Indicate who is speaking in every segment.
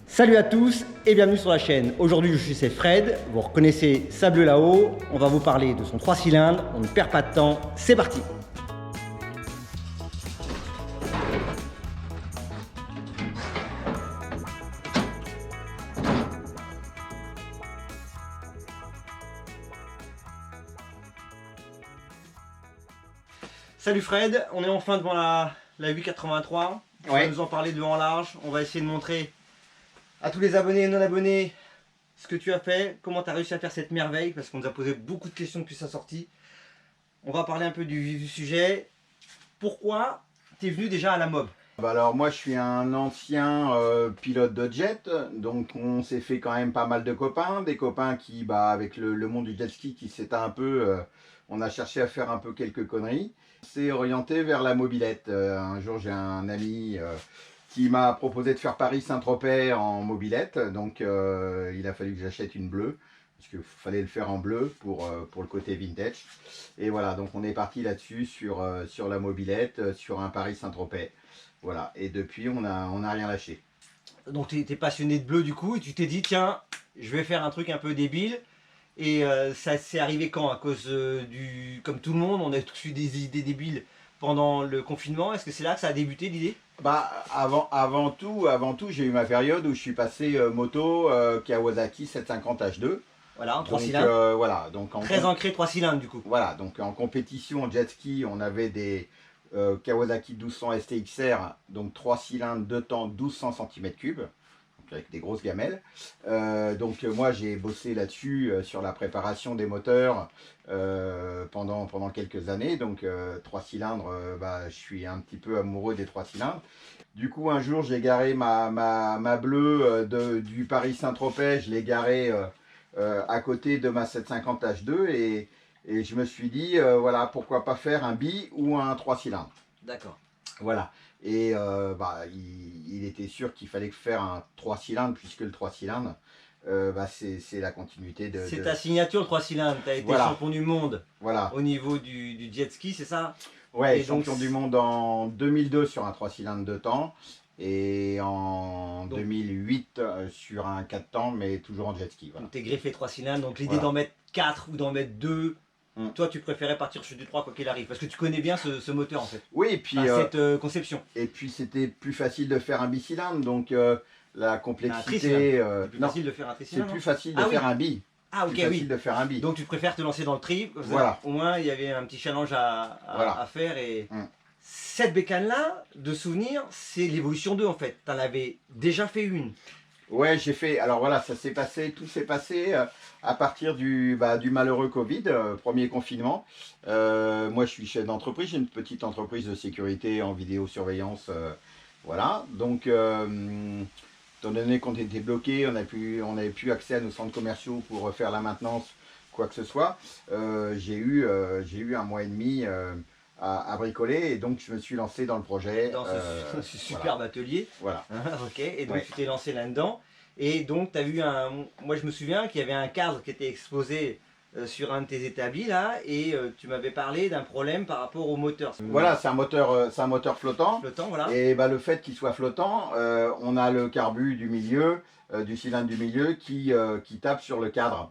Speaker 1: Salut à tous et bienvenue sur la chaîne. Aujourd'hui je suis chez Fred, vous reconnaissez ça bleu là-haut, on va vous parler de son 3 cylindres, on ne perd pas de temps, c'est parti. Salut Fred, on est enfin devant la 883, on va nous en parler de en large, on va essayer de montrer à tous les abonnés et non abonnés ce que tu as fait, comment tu as réussi à faire cette merveille, parce qu'on nous a posé beaucoup de questions depuis sa sortie. On va parler un peu du vif du sujet. Pourquoi tu es venu déjà à la MOB?
Speaker 2: Alors moi je suis un ancien pilote de jet, donc on s'est fait quand même pas mal de copains, des copains qui, avec le monde du jet ski qui s'était un peu, on a cherché à faire un peu quelques conneries. On s'est orienté vers la mobilette. Un jour j'ai un ami qui m'a proposé de faire Paris-Saint-Tropez en mobilette, donc il a fallu que j'achète une bleue, parce qu'il fallait le faire en bleu pour le côté vintage. Et voilà, donc on est parti là-dessus sur la mobilette, sur un Paris-Saint-Tropez. Voilà, et depuis on a rien lâché.
Speaker 1: Donc tu étais passionné de bleu du coup, et tu t'es dit tiens, je vais faire un truc un peu débile. Et ça s'est arrivé quand? À cause comme tout le monde, on a tous eu des idées débiles pendant le confinement. Est-ce que c'est là que ça a débuté l'idée?
Speaker 2: Avant tout, j'ai eu ma période où je suis passé moto Kawasaki 750 H2.
Speaker 1: Voilà, en 3 cylindres.
Speaker 2: Voilà,
Speaker 1: très ancré 3 cylindres du coup.
Speaker 2: Voilà, donc en compétition en jet ski, on avait des Kawasaki 1200 STXR, donc 3 cylindres, 2 temps, 1200 cm3, avec des grosses gamelles. Moi j'ai bossé là-dessus sur la préparation des moteurs pendant quelques années. Donc 3 cylindres, je suis un petit peu amoureux des 3 cylindres. Du coup un jour j'ai garé ma bleue du Paris Saint-Tropez, je l'ai garée à côté de ma 750 H2 et je me suis dit voilà, pourquoi pas faire un bi ou un 3 cylindres.
Speaker 1: D'accord.
Speaker 2: Voilà. Et il était sûr qu'il fallait faire un 3 cylindres, puisque le 3 cylindres, c'est la continuité de...
Speaker 1: C'est ta signature le 3 cylindres, tu as été champion du monde au niveau du jet ski, c'est ça?
Speaker 2: Ouais, et champion du monde en 2002 sur un 3 cylindres de temps, et en 2008 sur un 4 temps, mais toujours en jet ski. Voilà.
Speaker 1: Donc tu es greffé 3 cylindres, donc l'idée d'en mettre 4 ou d'en mettre 2... Toi, tu préférais partir sur du 3 quoi qu'il arrive, parce que tu connais bien ce moteur en fait.
Speaker 2: Oui, et puis
Speaker 1: cette conception.
Speaker 2: Et puis c'était plus facile de faire un bicylindre, donc la complexité.
Speaker 1: C'est plus facile de faire un tricylindre.
Speaker 2: C'est plus facile de faire un bi.
Speaker 1: Ah ok,
Speaker 2: facile de faire un bi.
Speaker 1: Donc tu préfères te lancer dans le tri.
Speaker 2: Voilà.
Speaker 1: Au moins il y avait un petit challenge à faire et. Cette bécane là, de souvenir, c'est l'évolution 2 en fait. Tu en avais déjà fait une.
Speaker 2: Ouais, j'ai fait. Alors voilà, ça s'est passé, tout s'est passé à partir du malheureux Covid, premier confinement. Moi, je suis chef d'entreprise, j'ai une petite entreprise de sécurité en vidéosurveillance. Voilà. Donc, étant donné qu'on était bloqué, on n'avait plus accès à nos centres commerciaux pour faire la maintenance, quoi que ce soit. J'ai eu 1 mois et demi à bricoler, et donc je me suis lancé dans le projet.
Speaker 1: Dans ce superbe atelier.
Speaker 2: Voilà.
Speaker 1: Ok, et donc tu t'es lancé là-dedans. Et donc tu as vu moi je me souviens qu'il y avait un cadre qui était exposé sur un de tes établis là, et tu m'avais parlé d'un problème par rapport au moteur.
Speaker 2: Voilà, c'est un moteur flottant.
Speaker 1: Flottant, voilà.
Speaker 2: Et le fait qu'il soit flottant, on a le carbu du milieu, du cylindre du milieu qui tape sur le cadre.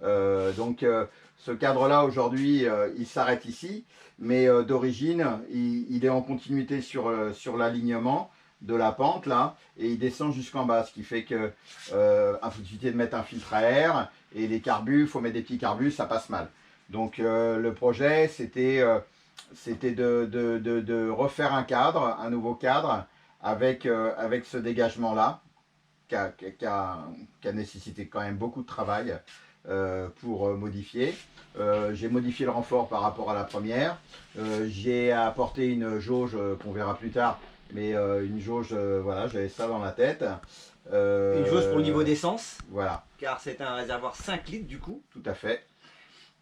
Speaker 2: Ce cadre-là, aujourd'hui, il s'arrête ici, mais d'origine, il est en continuité sur l'alignement de la pente, là, et il descend jusqu'en bas, ce qui fait que impossibilité de mettre un filtre à air, et les carbus, il faut mettre des petits carbus, ça passe mal. Donc le projet, c'était de refaire un nouveau cadre, avec ce dégagement-là, qui a nécessité quand même beaucoup de travail. Pour modifier. J'ai modifié le renfort par rapport à la première. J'ai apporté une jauge qu'on verra plus tard, mais une jauge, voilà, j'avais ça dans la tête.
Speaker 1: Une jauge pour le niveau d'essence.
Speaker 2: Voilà.
Speaker 1: Car c'est un réservoir 5 litres du coup.
Speaker 2: Tout à fait.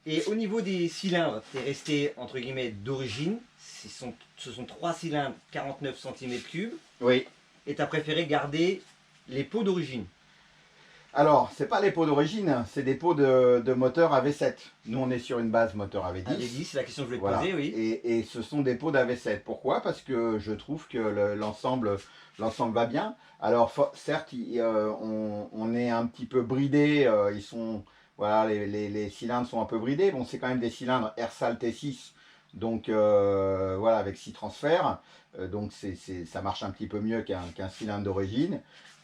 Speaker 1: Et au niveau des cylindres, tu es resté entre guillemets d'origine. Ce sont 3 cylindres 49 cm3.
Speaker 2: Oui.
Speaker 1: Et tu as préféré garder les pots d'origine.
Speaker 2: Alors, c'est pas les pots d'origine, c'est des pots de moteur AV7. Nous, on est sur une base moteur AV10.
Speaker 1: AV10, c'est la question que je voulais te
Speaker 2: Voilà.
Speaker 1: poser, oui.
Speaker 2: Et ce sont des pots d'AV7. Pourquoi? Parce que je trouve que l'ensemble va bien. Alors, certes, on est un petit peu bridé. Ils sont, voilà, les cylindres sont un peu bridés. Bon, c'est quand même des cylindres Airsal T6. Donc, voilà, avec 6 transferts. Donc, ça marche un petit peu mieux qu'un cylindre d'origine.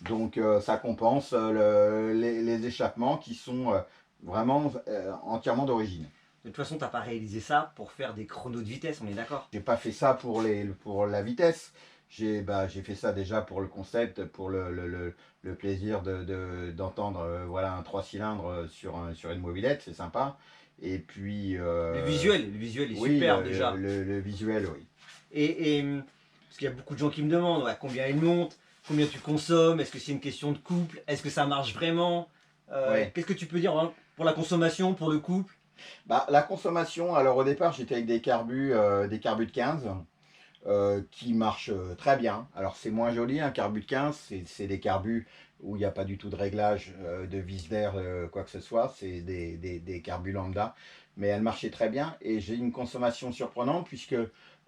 Speaker 2: Donc, ça compense les échappements qui sont vraiment entièrement d'origine.
Speaker 1: De toute façon, tu n'as pas réalisé ça pour faire des chronos de vitesse, on est d'accord?
Speaker 2: J'ai pas fait ça pour la vitesse. J'ai fait ça déjà pour le concept, pour le plaisir d'entendre voilà, un 3 cylindres sur une mobilette, c'est sympa. Et puis.
Speaker 1: Le visuel est
Speaker 2: oui,
Speaker 1: super déjà.
Speaker 2: Le visuel, oui.
Speaker 1: Parce qu'il y a beaucoup de gens qui me demandent ouais, combien il monte, combien tu consommes, est-ce que c'est une question de couple, est-ce que ça marche vraiment?
Speaker 2: Ouais.
Speaker 1: Qu'est-ce que tu peux dire hein, pour la consommation, pour le couple?
Speaker 2: La consommation, alors au départ j'étais avec des carbus de 15 qui marchent très bien. Alors c'est moins joli, un carbu de 15, c'est des carbus où il n'y a pas du tout de réglage de vis d'air, quoi que ce soit, c'est des carbus lambda, mais elles marchaient très bien et j'ai une consommation surprenante puisque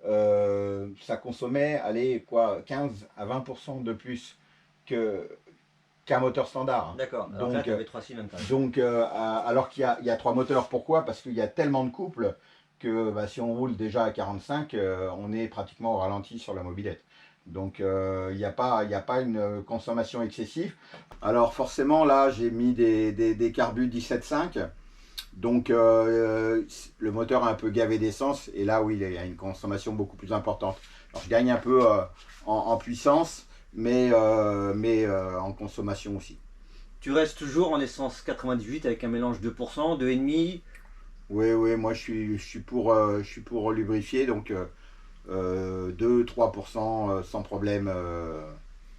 Speaker 2: ça consommait, allez, quoi, 15 à 20% de plus qu'un moteur standard.
Speaker 1: D'accord, alors
Speaker 2: donc,
Speaker 1: là tu avais 3 cylindres quand même.
Speaker 2: Donc, alors qu'il y a 3 moteurs, pourquoi? Parce qu'il y a tellement de couples que bah, si on roule déjà à 45, on est pratiquement au ralenti sur la mobilette. Donc il n'y a pas une consommation excessive. Alors forcément là j'ai mis des carbus 17,5. Donc le moteur a un peu gavé d'essence et là oui il y a une consommation beaucoup plus importante. Alors je gagne un peu en puissance mais en consommation aussi.
Speaker 1: Tu restes toujours en essence 98 avec un mélange 2%, 2,5%.
Speaker 2: Oui, moi je suis pour lubrifier, donc 2-3% sans problème.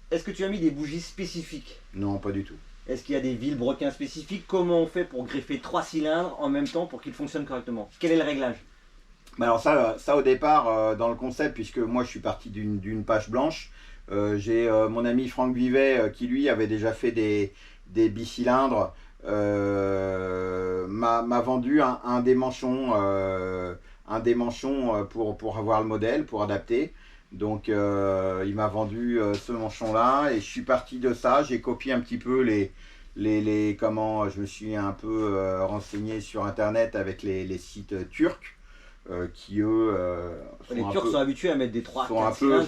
Speaker 1: Est-ce que tu as mis des bougies spécifiques?
Speaker 2: Non, pas du tout.
Speaker 1: Est-ce qu'il y a des vilebrequins spécifiques? Comment on fait pour greffer 3 cylindres en même temps pour qu'ils fonctionnent correctement? Quel est le réglage?
Speaker 2: Alors ça au départ, dans le concept, puisque moi je suis parti d'une page blanche, j'ai mon ami Franck Vivet qui lui avait déjà fait des bicylindres, m'a vendu un démanchon, pour avoir le modèle, pour adapter. Donc il m'a vendu ce manchon là et je suis parti de ça, j'ai copié un petit peu comment je me suis un peu renseigné sur internet avec les sites turcs. Qui eux
Speaker 1: les Turcs sont habitués à mettre des 3
Speaker 2: sont un peu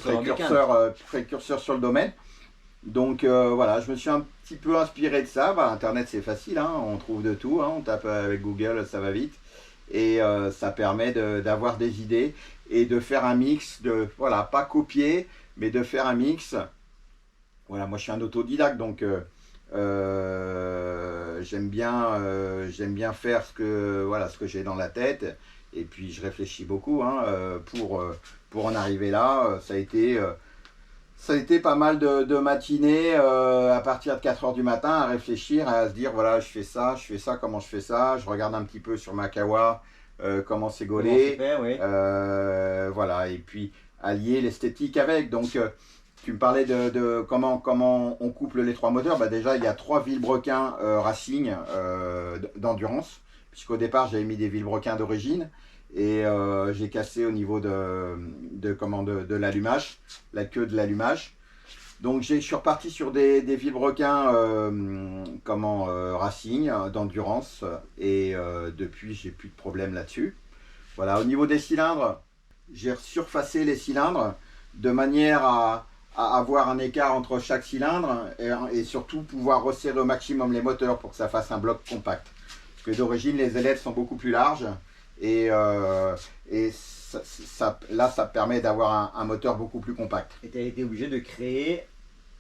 Speaker 2: précurseurs sur le domaine. Donc voilà, je me suis un petit peu inspiré de ça. Internet c'est facile, hein, on trouve de tout, hein, on tape avec Google, ça va vite. Et ça permet d'avoir des idées et de faire un mix, voilà, pas copier, mais de faire un mix. Voilà, moi je suis un autodidacte, donc j'aime bien faire ce que j'ai dans la tête. Et puis je réfléchis beaucoup hein, pour en arriver là. Ça a été pas mal de matinées à partir de 4 h du matin à réfléchir, à se dire voilà je fais ça, comment je fais ça. Je regarde un petit peu sur ma Kawa comment c'est gaulé.
Speaker 1: Oui.
Speaker 2: Voilà, et puis allier l'esthétique avec. Donc tu me parlais de comment on couple les 3 moteurs. Déjà il y a 3 vilebrequins Racing d'endurance. Puisqu'au départ j'avais mis des vilebrequins d'origine et j'ai cassé au niveau de l'allumage, la queue de l'allumage. Donc je suis reparti sur des vilebrequins Racing d'endurance et depuis j'ai plus de problème là-dessus. Voilà, au niveau des cylindres, j'ai surfacé les cylindres de manière à avoir un écart entre chaque cylindre et surtout pouvoir resserrer au maximum les moteurs pour que ça fasse un bloc compact. Parce que d'origine les ailettes sont beaucoup plus larges et ça permet d'avoir un moteur beaucoup plus compact.
Speaker 1: Et tu as été obligé de créer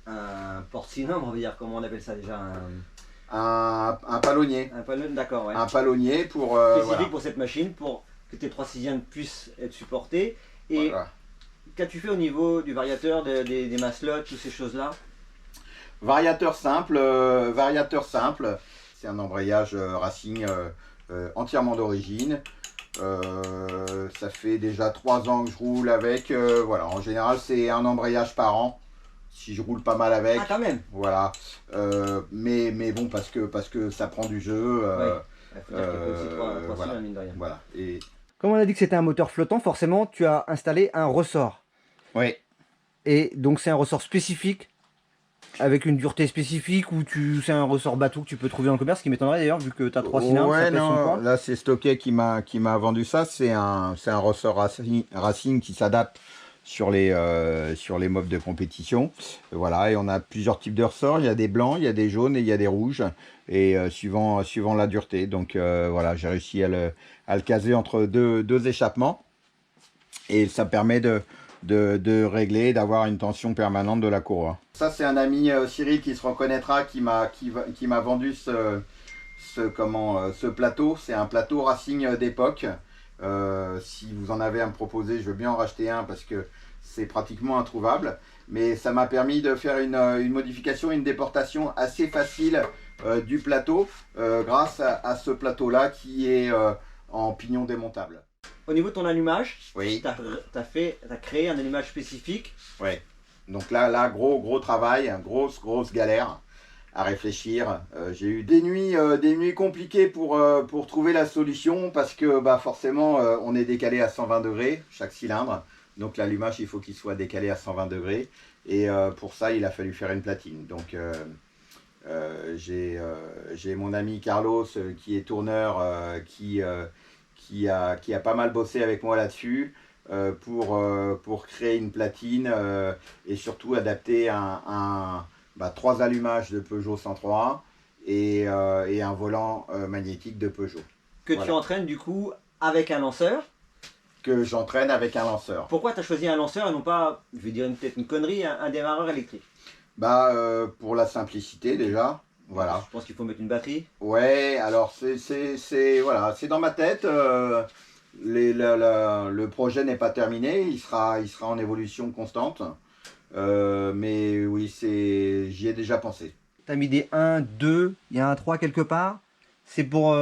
Speaker 1: un porte-cylindre, on va dire, comment on appelle ça déjà,
Speaker 2: un palonnier.
Speaker 1: Un palonnier, d'accord, ouais.
Speaker 2: Un palonnier pour
Speaker 1: spécifique
Speaker 2: voilà.
Speaker 1: pour cette machine, pour que tes 3 cylindres puissent être supportés. Et
Speaker 2: Voilà.
Speaker 1: qu'as-tu fait au niveau du variateur, des maslots, toutes ces choses-là?
Speaker 2: Variateur simple, c'est un embrayage Racing entièrement d'origine. Ça fait déjà 3 ans que je roule avec. Voilà, en général c'est un embrayage par an. si je roule pas mal avec.
Speaker 1: Ah, quand même.
Speaker 2: Voilà. Mais bon, parce que ça prend du jeu.
Speaker 1: Il faut dire qu'il faut aussi 3
Speaker 2: voilà.
Speaker 1: cylindres, mine de rien.
Speaker 2: Voilà. Et...
Speaker 1: Comme on a dit que c'était un moteur flottant, forcément, tu as installé un ressort.
Speaker 2: Oui.
Speaker 1: Et donc, c'est un ressort spécifique, avec une dureté spécifique, ou c'est un ressort bateau que tu peux trouver dans le commerce, ce qui m'étonnerait d'ailleurs, vu que tu as 3 cylindres, ça pèse son poids.
Speaker 2: Là, c'est Stocké qui m'a vendu ça. C'est un ressort Racing qui s'adapte sur les mobs de compétition. Voilà, et on a plusieurs types de ressorts. Il y a des blancs, il y a des jaunes et il y a des rouges. Et suivant la dureté. Donc voilà, j'ai réussi à le caser entre deux échappements. Et ça permet de régler, d'avoir une tension permanente de la courroie. Ça, c'est un ami Cyril qui se reconnaîtra, qui m'a vendu ce plateau. C'est un plateau Racing d'époque. Si vous en avez à me proposer, je veux bien en racheter un parce que c'est pratiquement introuvable. Mais ça m'a permis de faire une modification, une déportation assez facile du plateau grâce à ce plateau-là qui est en pignon démontable.
Speaker 1: Au niveau de ton allumage,
Speaker 2: oui.
Speaker 1: Tu as créé un allumage spécifique.
Speaker 2: Oui. Donc là, gros travail, grosse galère à réfléchir. J'ai eu des nuits compliquées pour trouver la solution parce que forcément on est décalé à 120 degrés chaque cylindre. Donc l'allumage, il faut qu'il soit décalé à 120 degrés. Et pour ça, il a fallu faire une platine. Donc j'ai mon ami Carlos qui est tourneur qui a pas mal bossé avec moi là-dessus pour créer une platine et surtout adapter 3 allumages de Peugeot 103 et un volant magnétique de Peugeot.
Speaker 1: Que tu entraînes du coup avec un lanceur.
Speaker 2: Que j'entraîne avec un lanceur.
Speaker 1: Pourquoi tu as choisi un lanceur et non pas, je vais dire peut-être une connerie, un démarreur électrique?
Speaker 2: Pour la simplicité déjà. Voilà.
Speaker 1: Je pense qu'il faut mettre une batterie.
Speaker 2: Ouais, alors c'est dans ma tête. Le projet n'est pas terminé, il sera en évolution constante. Mais oui, j'y ai déjà pensé.
Speaker 1: Tu as mis des 1, 2, il y a un 3 quelque part. C'est pour...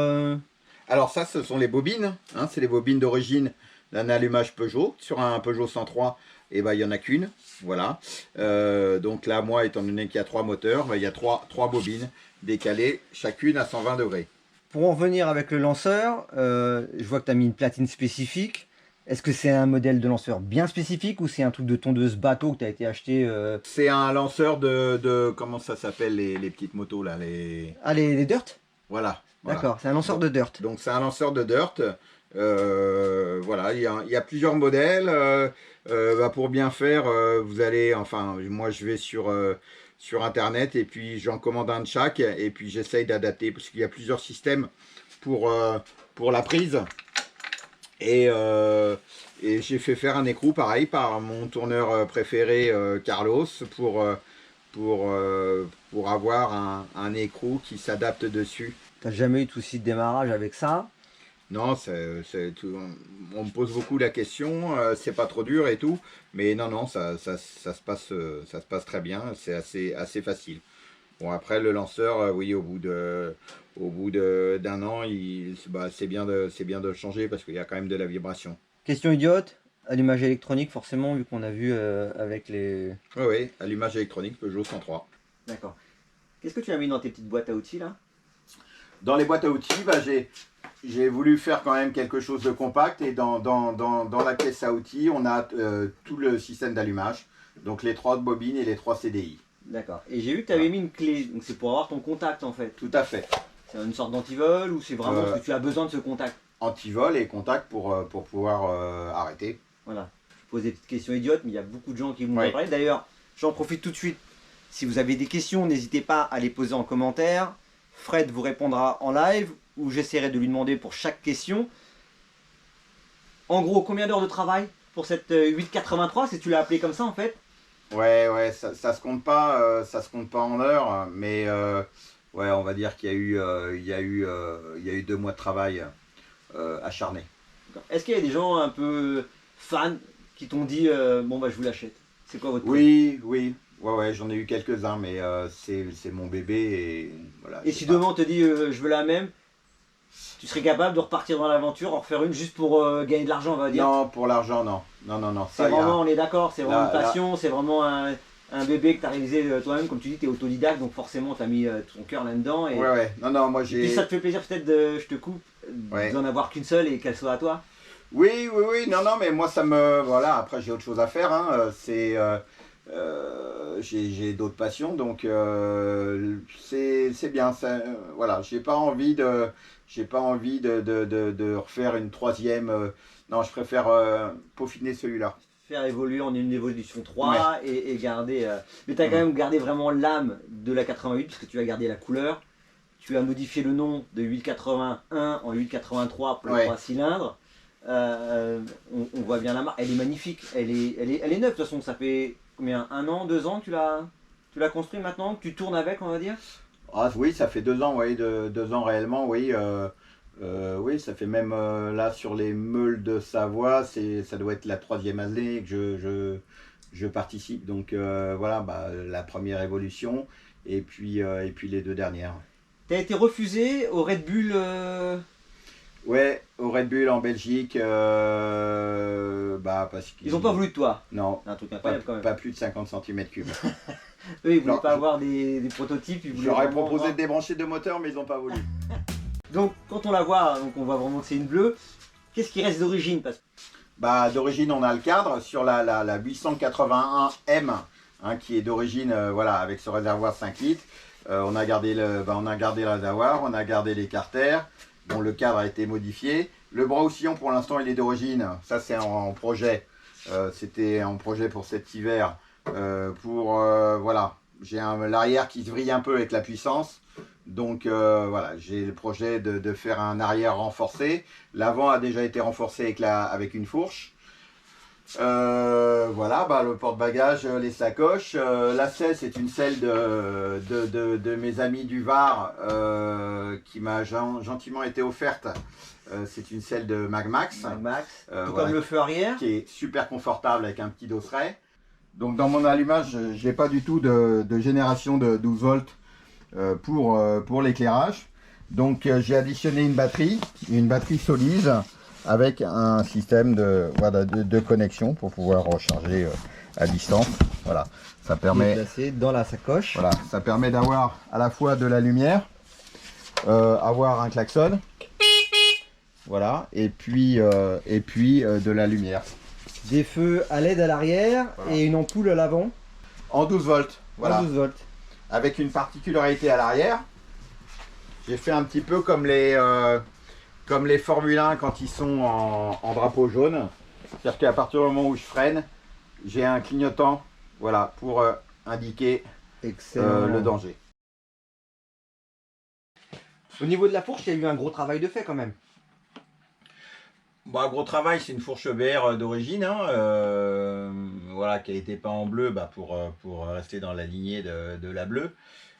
Speaker 2: Alors ça, ce sont les bobines. Hein, c'est les bobines d'origine d'un allumage Peugeot. Sur un Peugeot 103, il n'y en a qu'une. Voilà. Donc là, moi, étant donné qu'il y a 3 moteurs, il y a 3 bobines décalées, chacune à 120 degrés.
Speaker 1: Pour en revenir avec le lanceur, je vois que tu as mis une platine spécifique. Est-ce que c'est un modèle de lanceur bien spécifique ou c'est un truc de tondeuse bateau que tu as été acheté
Speaker 2: C'est un lanceur de comment ça s'appelle les petites motos là
Speaker 1: les dirt.
Speaker 2: Voilà.
Speaker 1: D'accord, c'est un lanceur de dirt.
Speaker 2: Donc c'est un lanceur de dirt. Voilà, il y a plusieurs modèles. Pour bien faire, vous allez, enfin, moi je vais sur internet et puis j'en commande un de chaque et puis j'essaye d'adapter parce qu'il y a plusieurs systèmes pour la prise. Et j'ai fait faire un écrou pareil par mon tourneur préféré Carlos pour avoir un écrou qui s'adapte dessus.
Speaker 1: T'as jamais eu de souci de démarrage avec ça?
Speaker 2: Non, on me pose beaucoup la question, c'est pas trop dur et tout, mais non, ça se passe très bien, c'est assez facile. Bon, après le lanceur, oui, au bout d'un an, c'est bien de le changer parce qu'il y a quand même de la vibration.
Speaker 1: Question idiote, allumage électronique forcément, vu qu'on a vu avec les...
Speaker 2: Oui, allumage électronique Peugeot 103.
Speaker 1: D'accord. Qu'est-ce que tu as mis dans tes petites boîtes à outils là?
Speaker 2: Dans les boîtes à outils, j'ai voulu faire quand même quelque chose de compact et dans la caisse à outils, on a tout le système d'allumage, donc les 3 bobines et les 3 CDI.
Speaker 1: D'accord. Et j'ai vu que tu avais mis une clé, donc c'est pour avoir ton contact en fait.
Speaker 2: Tout à fait.
Speaker 1: C'est une sorte d'antivol ou c'est vraiment parce que tu as besoin de ce contact?
Speaker 2: Antivol et contact pour pouvoir arrêter.
Speaker 1: Voilà. Je pose des petites questions idiotes, mais il y a beaucoup de gens qui vont en parler. D'ailleurs, j'en profite tout de suite. Si vous avez des questions, n'hésitez pas à les poser en commentaire. Fred vous répondra en live ou j'essaierai de lui demander pour chaque question. En gros, combien d'heures de travail pour cette 883, si tu l'as appelé comme ça en fait?
Speaker 2: Ouais, ça se compte pas, en heures, mais ouais, on va dire qu'il y a eu 2 mois de travail acharné.
Speaker 1: Est-ce qu'il y a des gens un peu fans qui t'ont dit bon bah je vous l'achète? C'est quoi votre
Speaker 2: prix? Oui. Ouais, j'en ai eu quelques-uns, mais c'est mon bébé et voilà.
Speaker 1: Et si demain on te dit je veux la même, tu serais capable de repartir dans l'aventure, en refaire une juste pour gagner de l'argent, on va dire?
Speaker 2: Non, pour l'argent, non.
Speaker 1: C'est vraiment, on est d'accord, c'est vraiment une passion, c'est vraiment un bébé que tu as réalisé toi-même, comme tu dis, tu es autodidacte, donc forcément tu as mis ton cœur là-dedans. Et,
Speaker 2: Ouais. Non, moi
Speaker 1: et
Speaker 2: j'ai...
Speaker 1: puis ça te fait plaisir peut-être, de, je te coupe,
Speaker 2: Ouais.
Speaker 1: d'en avoir qu'une seule et qu'elle soit à toi.
Speaker 2: Oui, non, mais moi ça me... Voilà, après j'ai autre chose à faire, hein. J'ai d'autres passions, donc c'est bien. Voilà, j'ai pas envie de refaire une troisième. Non, je préfère peaufiner celui-là.
Speaker 1: Faire évoluer en une évolution
Speaker 2: Ouais.
Speaker 1: 3 et garder. Mais tu as quand même gardé vraiment l'âme de la 88, puisque tu as gardé la couleur. Tu as modifié le nom de 881 en 883 pour les
Speaker 2: Ouais.
Speaker 1: 3 cylindres. On voit bien la marque. Elle est magnifique. Elle est neuve de toute façon. Ça fait combien? 1 an, 2 ans que tu l'as construit maintenant? Que tu tournes avec, on va dire?
Speaker 2: Ah oui, ça fait 2 ans, oui, 2 ans réellement, oui. Oui, ça fait même là sur les meules de Savoie, ça doit être la troisième année que je participe. Donc voilà, bah, la première évolution et puis les 2 dernières.
Speaker 1: Tu as été refusé au Red Bull.
Speaker 2: Ouais, au Red Bull en Belgique, bah parce qu'ils...
Speaker 1: Ils n'ont pas voulu de toi.
Speaker 2: Non,
Speaker 1: C'est un truc
Speaker 2: pas,
Speaker 1: incroyable quand même.
Speaker 2: pas plus de 50 cm3.
Speaker 1: Eux, ils voulaient
Speaker 2: Non,
Speaker 1: pas avoir des prototypes. Ils voulaient
Speaker 2: J'aurais
Speaker 1: vraiment
Speaker 2: proposé
Speaker 1: voir.
Speaker 2: de débrancher 2 moteurs, mais ils n'ont pas voulu.
Speaker 1: Donc, quand on la voit, donc on voit vraiment que c'est une bleue. Qu'est-ce qui reste d'origine? Parce que
Speaker 2: Bah, d'origine, on a le cadre sur la 881M, hein, qui est d'origine, voilà, avec ce réservoir 5 litres. On a gardé le réservoir, on a gardé les carters. Bon, le cadre a été modifié. Le bras oscillant, pour l'instant, il est d'origine. Ça, c'est en projet. C'était en projet pour cet hiver. Voilà, j'ai l'arrière qui se vrille un peu avec la puissance. Donc voilà, j'ai le projet de faire un arrière renforcé. L'avant a déjà été renforcé avec une fourche. Voilà, bah, le porte-bagages, les sacoches. La selle, c'est une selle de mes amis du Var qui m'a gentiment été offerte. C'est une selle de Magmax.
Speaker 1: Max, tout
Speaker 2: Voilà,
Speaker 1: comme le feu arrière.
Speaker 2: qui est super confortable avec un petit dosseret. Donc dans mon allumage, je n'ai pas du tout de génération de 12 volts pour l'éclairage. Donc j'ai additionné une batterie Solise avec un système de connexion pour pouvoir recharger à distance. Voilà, ça permet,
Speaker 1: Placé dans la sacoche.
Speaker 2: voilà, ça permet d'avoir à la fois de la lumière, avoir un klaxon, voilà, et puis de la lumière.
Speaker 1: Des feux à LED à l'arrière,
Speaker 2: Voilà.
Speaker 1: et une ampoule à l'avant.
Speaker 2: En 12 volts, voilà.
Speaker 1: 12 volts.
Speaker 2: Avec une particularité à l'arrière, j'ai fait un petit peu comme les Formule 1 quand ils sont en drapeau jaune. C'est-à-dire qu'à partir du moment où je freine, j'ai un clignotant, voilà, pour indiquer le danger.
Speaker 1: Au niveau de la fourche, il y a eu un gros travail de fait quand même.
Speaker 2: Bon, gros travail, c'est une fourche EBR d'origine, hein, voilà, qui a été peint en bleu pour rester dans la lignée de la bleue.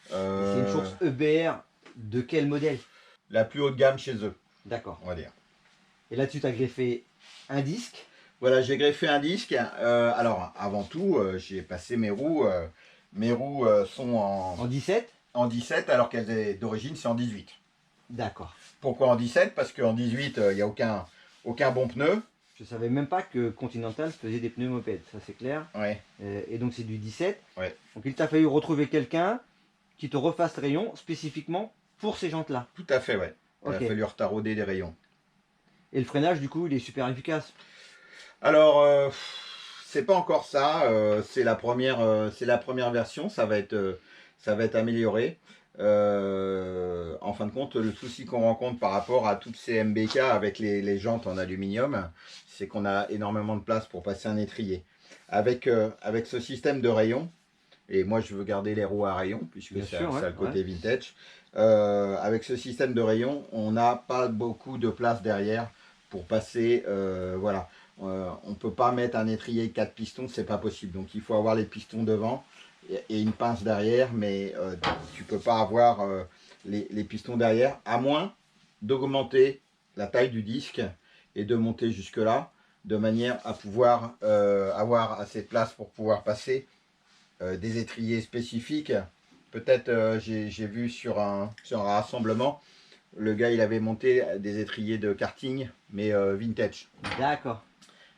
Speaker 1: C'est une fourche EBR de quel modèle?
Speaker 2: La plus haut de gamme chez eux,
Speaker 1: D'accord.
Speaker 2: on va dire.
Speaker 1: Et là-dessus, tu as greffé un disque.
Speaker 2: Voilà, j'ai greffé un disque. Alors, avant tout, j'ai passé mes roues. Mes roues sont
Speaker 1: En 17.
Speaker 2: en 17, alors qu'elles est d'origine, c'est en 18.
Speaker 1: D'accord.
Speaker 2: Pourquoi en 17? Parce qu'en 18, il n'y a aucun bon pneu.
Speaker 1: Je savais même pas que Continental faisait des pneus moped, ça c'est clair.
Speaker 2: Ouais.
Speaker 1: Et donc c'est du 17.
Speaker 2: Ouais.
Speaker 1: Donc il t'a fallu retrouver quelqu'un qui te refasse rayon spécifiquement pour ces jantes-là.
Speaker 2: Tout à fait, ouais. Il
Speaker 1: Ok.
Speaker 2: a fallu retarauder des rayons.
Speaker 1: Et le freinage, du coup, il est super efficace.
Speaker 2: Alors, c'est pas encore ça. C'est la première version. Ça va être amélioré. En fin de compte, le souci qu'on rencontre par rapport à toutes ces MBK avec les jantes en aluminium, c'est qu'on a énormément de place pour passer un étrier. Avec ce système de rayons, et moi je veux garder les roues à rayons, puisque
Speaker 1: Bien
Speaker 2: ça
Speaker 1: sûr,
Speaker 2: a
Speaker 1: ouais,
Speaker 2: le côté vintage, avec ce système de rayons, on n'a pas beaucoup de place derrière pour passer, voilà. On ne peut pas mettre un étrier 4 pistons, c'est pas possible. Donc il faut avoir les pistons devant et une pince derrière, mais tu peux pas avoir les pistons derrière, à moins d'augmenter la taille du disque et de monter jusque là, de manière à pouvoir avoir assez de place pour pouvoir passer des étriers spécifiques. Peut-être j'ai vu sur un rassemblement, le gars il avait monté des étriers de karting, mais vintage.
Speaker 1: D'accord.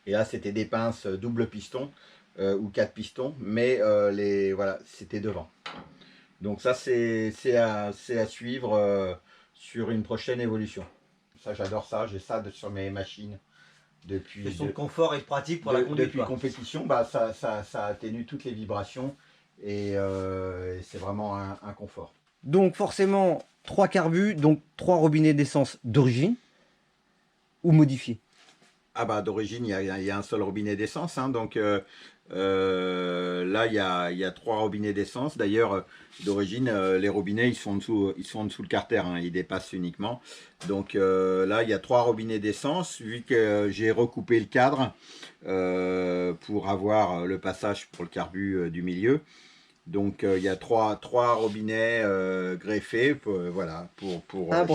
Speaker 2: Et là c'était des pinces double piston. ou 4 pistons, mais voilà, c'était devant. Donc ça, c'est à suivre sur une prochaine évolution. Ça, j'adore ça. J'ai ça sur mes machines depuis.
Speaker 1: Question de confort et de pratique pour la conduite.
Speaker 2: Depuis compétition, ça atténue toutes les vibrations et c'est vraiment un confort.
Speaker 1: Donc forcément, 3 carbus, donc 3 robinets d'essence d'origine ou modifiés?
Speaker 2: Ah bah d'origine, il y a un seul robinet d'essence, hein, donc là il y a 3 robinets d'essence. D'ailleurs, d'origine, les robinets ils sont en dessous le carter, hein, ils dépassent uniquement. Donc là il y a 3 robinets d'essence, vu que j'ai recoupé le cadre pour avoir le passage pour le carbu du milieu. Donc il y a trois robinets greffés voilà, pour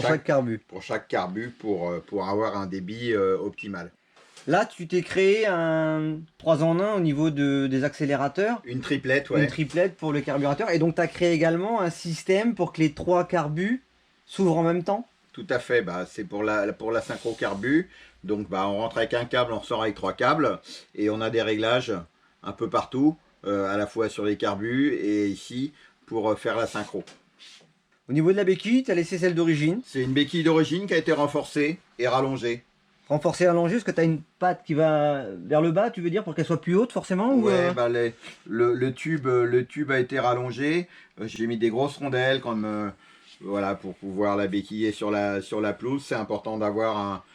Speaker 1: chaque carbu.
Speaker 2: Pour chaque carbu pour avoir un débit optimal.
Speaker 1: Là, tu t'es créé un 3 en 1 au niveau des accélérateurs.
Speaker 2: Une triplette, ouais.
Speaker 1: Une triplette pour le carburateur. Et donc, tu as créé également un système pour que les 3 carbus s'ouvrent en même temps?
Speaker 2: Tout à fait. Bah, c'est pour la synchro carbu. Donc, bah, on rentre avec un câble, on ressort avec 3 câbles. Et on a des réglages un peu partout, à la fois sur les carbus et ici, pour faire la synchro.
Speaker 1: Au niveau de la béquille, tu as laissé celle d'origine.
Speaker 2: C'est une béquille d'origine qui a été renforcée et rallongée.
Speaker 1: Renforcée, allongée, parce que tu as une patte qui va vers le bas, tu veux dire, pour qu'elle soit plus haute forcément?
Speaker 2: Ouais, bah le tube a été rallongé. J'ai mis des grosses rondelles comme, voilà, pour pouvoir la béquiller sur la pelouse. C'est important d'avoir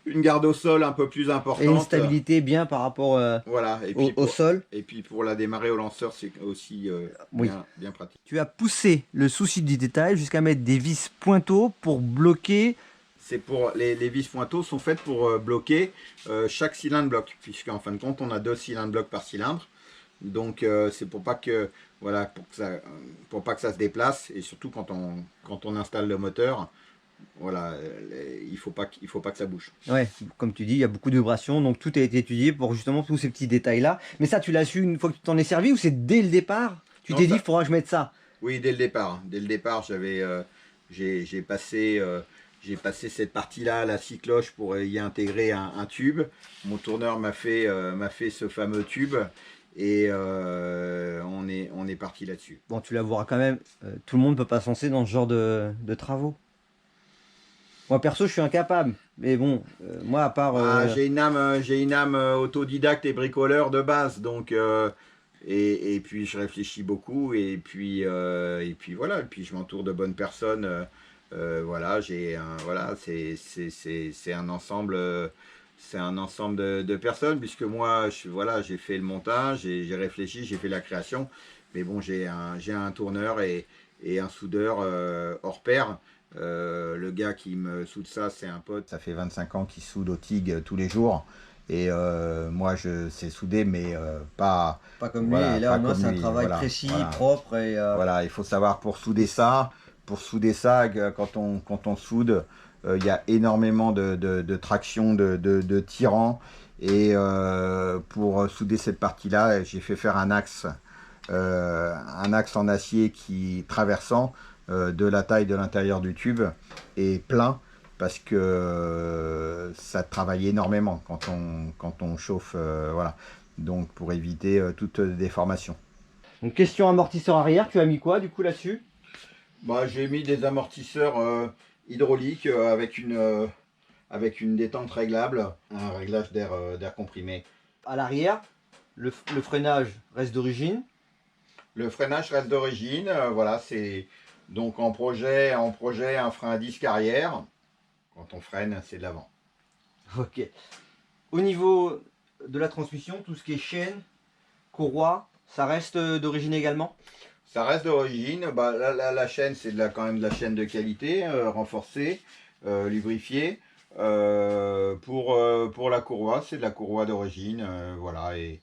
Speaker 2: une garde au sol un peu plus importante.
Speaker 1: Et une stabilité bien par rapport
Speaker 2: voilà, et puis
Speaker 1: au sol.
Speaker 2: Et puis pour la démarrer au lanceur, c'est aussi bien pratique.
Speaker 1: Tu as poussé le souci du détail jusqu'à mettre des vis pointeaux pour bloquer.
Speaker 2: C'est pour les vis pointeaux sont faites pour bloquer chaque cylindre bloc, puisqu'en fin de compte on a 2 cylindres blocs par cylindre. Donc c'est pour pas que voilà pour pas que ça se déplace, et surtout quand on installe le moteur, voilà, il faut pas que ça bouge.
Speaker 1: Ouais, comme tu dis, il y a beaucoup de vibrations, donc tout a été étudié pour justement tous ces petits détails là. Mais ça, tu l'as su une fois que tu t'en es servi, ou c'est dès le départ tu t'es dit il faudra que je mette ça?
Speaker 2: Oui, dès le départ. Dès le départ, j'ai passé cette partie-là à la scie cloche pour y intégrer un tube. Mon tourneur m'a fait ce fameux tube et on est parti là-dessus.
Speaker 1: Bon, tu l'avoueras quand même, tout le monde ne peut pas se lancer dans ce genre de travaux. Moi perso, je suis incapable. Mais bon, moi à part.
Speaker 2: J'ai une âme autodidacte et bricoleur de base, donc et puis je réfléchis beaucoup et puis voilà, et puis je m'entoure de bonnes personnes. Voilà, c'est un ensemble de personnes, puisque moi j'ai fait le montage, j'ai réfléchi, j'ai fait la création, mais bon, j'ai un tourneur et un soudeur hors pair. Le gars qui me soude ça, c'est un pote, ça fait 25 ans qu'il soude au TIG tous les jours. Et moi je sais souder, mais pas
Speaker 1: comme lui. Et là au moins c'est un travail précis, propre. Et
Speaker 2: voilà, il faut savoir pour souder ça, quand on soude, il y a énormément de traction, de tirant. Et pour souder cette partie-là, j'ai fait faire un axe en acier qui traversant de la taille de l'intérieur du tube et plein, parce que ça travaille énormément quand on chauffe, voilà. Donc pour éviter toute déformation.
Speaker 1: Donc question amortisseur arrière, tu as mis quoi du coup là-dessus?
Speaker 2: Bah, j'ai mis des amortisseurs hydrauliques avec une détente réglable, un réglage d'air comprimé.
Speaker 1: À l'arrière, le freinage reste d'origine.
Speaker 2: Le freinage reste d'origine, voilà, c'est donc en projet un frein à disque arrière. Quand on freine, c'est de l'avant.
Speaker 1: Ok. Au niveau de la transmission, tout ce qui est chaîne, courroie, ça reste d'origine également?
Speaker 2: Ça reste d'origine. Bah, la chaîne, c'est quand même de la chaîne de qualité, renforcée, lubrifiée. Pour la courroie, c'est de la courroie d'origine. Voilà. Et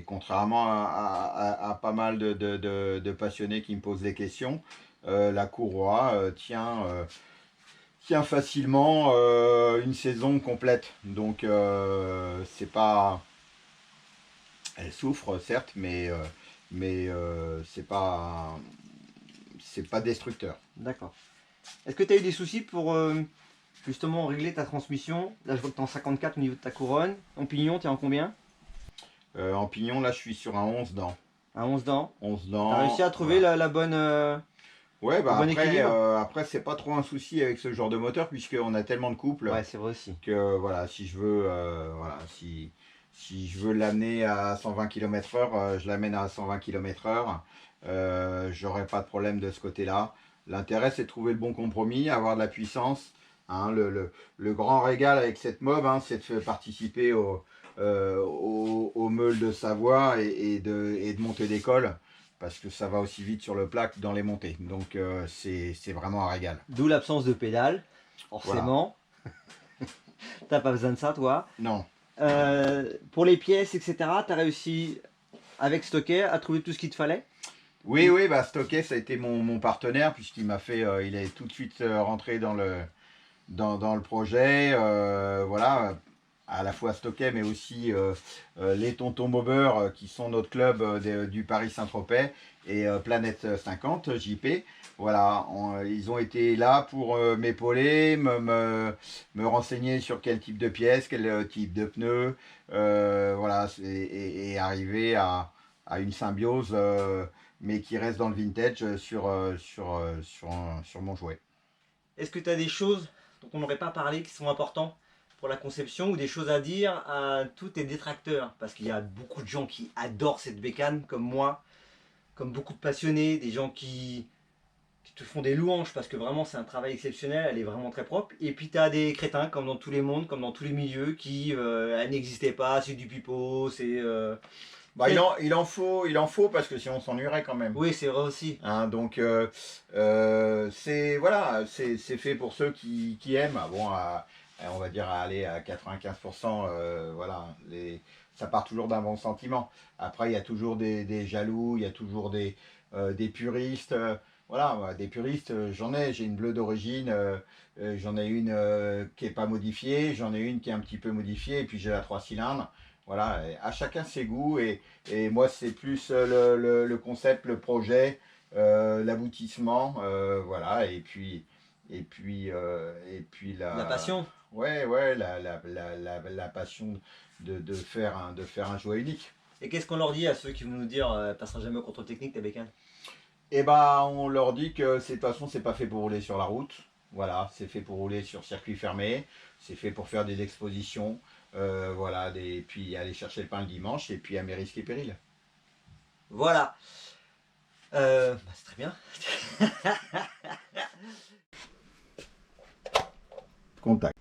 Speaker 2: contrairement à pas mal de passionnés qui me posent des questions, la courroie tient facilement une saison complète. Donc c'est pas... Elle souffre certes, mais c'est pas destructeur.
Speaker 1: D'accord. Est-ce que tu as eu des soucis pour justement régler ta transmission? Là je vois que tu es en 54 au niveau de ta couronne. En pignon, tu es en combien?
Speaker 2: En pignon, là, je suis sur un 11 dents.
Speaker 1: Un 11 dents.
Speaker 2: 11 dents.
Speaker 1: T'as réussi à trouver
Speaker 2: voilà.
Speaker 1: la bonne...
Speaker 2: Ouais, bah
Speaker 1: bon
Speaker 2: après,
Speaker 1: équilibre.
Speaker 2: après c'est pas trop un souci avec ce genre de moteur puisqu'on a tellement de couples
Speaker 1: Ouais, c'est vrai aussi.
Speaker 2: que voilà, si je veux, voilà, si je veux l'amener à 120 km/h, je l'amène à 120 km/h. J'aurai pas de problème de ce côté-là. L'intérêt, c'est de trouver le bon compromis, avoir de la puissance. Hein, le grand régal avec cette mob, hein, c'est de faire participer au meule de Savoie et de monter d'école. Parce que ça va aussi vite sur le plat que dans les montées. Donc c'est vraiment un régal.
Speaker 1: D'où l'absence de pédale, forcément. Voilà. T'as pas besoin de ça, toi.
Speaker 2: Non.
Speaker 1: Pour les pièces, etc., t'as réussi, avec Stocker, à trouver tout ce qu'il te fallait?
Speaker 2: Oui, oui, bah Stocker, ça a été mon partenaire, puisqu'il m'a fait, il est tout de suite rentré dans le projet. Voilà, à la fois Stocker, mais aussi les Tontons Bobeurs, qui sont notre club du Paris Saint-Tropez, et Planète 50, JP. Voilà, ils ont été là pour m'épauler, me renseigner sur quel type de pièces, quel type de pneus, voilà, et arriver à une symbiose, mais qui reste dans le vintage sur mon jouet.
Speaker 1: Est-ce que tu as des choses dont on n'aurait pas parlé qui sont importantes pour la conception ou des choses à dire à tous tes détracteurs? Parce qu'il y a beaucoup de gens qui adorent cette bécane, comme moi, comme beaucoup de passionnés, des gens qui te font des louanges parce que vraiment c'est un travail exceptionnel, elle est vraiment très propre. Et puis tu as des crétins, comme dans tous les mondes, comme dans tous les milieux, qui elle n'existait pas, c'est du pipeau, c'est...
Speaker 2: Bah, il en faut parce que sinon on s'ennuierait quand même.
Speaker 1: Oui, c'est vrai aussi.
Speaker 2: Hein, donc c'est voilà, c'est fait pour ceux qui aiment. Bon, on va dire à aller à 95%, voilà, ça part toujours d'un bon sentiment. Après, il y a toujours des jaloux, il y a toujours des puristes. Voilà, des puristes, j'ai une bleue d'origine, j'en ai une qui n'est pas modifiée, j'en ai une qui est un petit peu modifiée, et puis j'ai la 3 cylindres. Voilà, à chacun ses goûts, et moi c'est plus le concept, le projet, l'aboutissement, voilà, et puis
Speaker 1: La passion.
Speaker 2: ouais, la passion de faire un jouet unique.
Speaker 1: Et qu'est-ce qu'on leur dit à ceux qui vont nous dire passera jamais au contrôle technique ta bécane?
Speaker 2: Et bah on leur dit que de toute façon c'est pas fait pour rouler sur la route. Voilà, c'est fait pour rouler sur circuit fermé, c'est fait pour faire des expositions, voilà, puis aller chercher le pain le dimanche, et puis à mes risques et périls.
Speaker 1: Voilà. C'est très bien.
Speaker 2: Contact.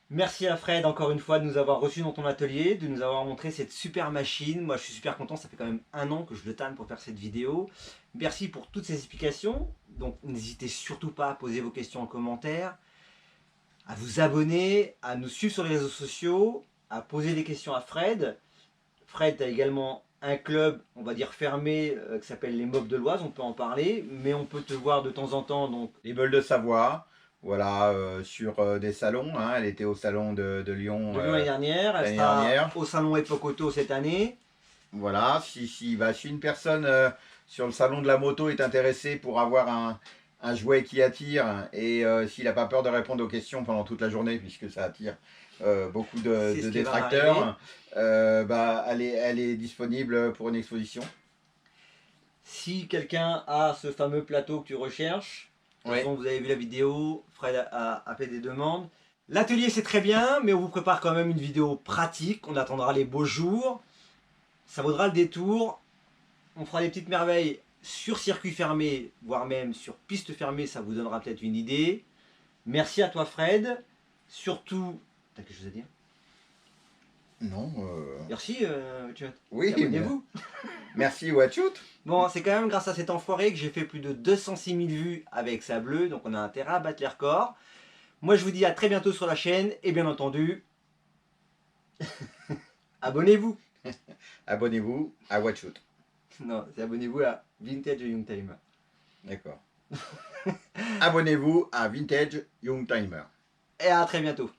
Speaker 1: Merci à Fred encore une fois de nous avoir reçus dans ton atelier, de nous avoir montré cette super machine. Moi je suis super content, ça fait quand même 1 an que je le tanne pour faire cette vidéo. Merci pour toutes ces explications. Donc n'hésitez surtout pas à poser vos questions en commentaire, à vous abonner, à nous suivre sur les réseaux sociaux, à poser des questions à Fred. Fred a également un club, on va dire fermé, qui s'appelle les Mobs de l'Oise, on peut en parler, mais on peut te voir de temps en temps. Donc
Speaker 2: Les Meules de Savoie. Voilà, sur des salons. Hein. Elle était au salon de Lyon
Speaker 1: l'année dernière. Elle sera au salon Époque Auto cette année.
Speaker 2: Voilà, si une personne sur le salon de la moto est intéressée pour avoir un jouet qui attire et s'il n'a pas peur de répondre aux questions pendant toute la journée, puisque ça attire beaucoup de détracteurs, elle est disponible pour une exposition.
Speaker 1: Si quelqu'un a ce fameux plateau que tu recherches, de toute façon, vous avez vu la vidéo, Fred a fait des demandes. L'atelier c'est très bien, mais on vous prépare quand même une vidéo pratique, on attendra les beaux jours. Ça vaudra le détour. On fera des petites merveilles sur circuit fermé, voire même sur piste fermée, ça vous donnera peut-être une idée. Merci à toi Fred. Surtout, t'as quelque chose à dire?
Speaker 2: Non.
Speaker 1: Merci,
Speaker 2: oui,
Speaker 1: abonnez-vous.
Speaker 2: Merci Watchout.
Speaker 1: Bon, c'est quand même grâce à cet enfoiré que j'ai fait plus de 206 000 vues avec sa bleue, donc on a intérêt à battre les records. Moi je vous dis à très bientôt sur la chaîne, et bien entendu, abonnez-vous.
Speaker 2: Abonnez-vous à Watchout.
Speaker 1: Non, c'est abonnez-vous à Vintage Youngtimer.
Speaker 2: D'accord. Abonnez-vous à Vintage Youngtimer.
Speaker 1: Et à très bientôt.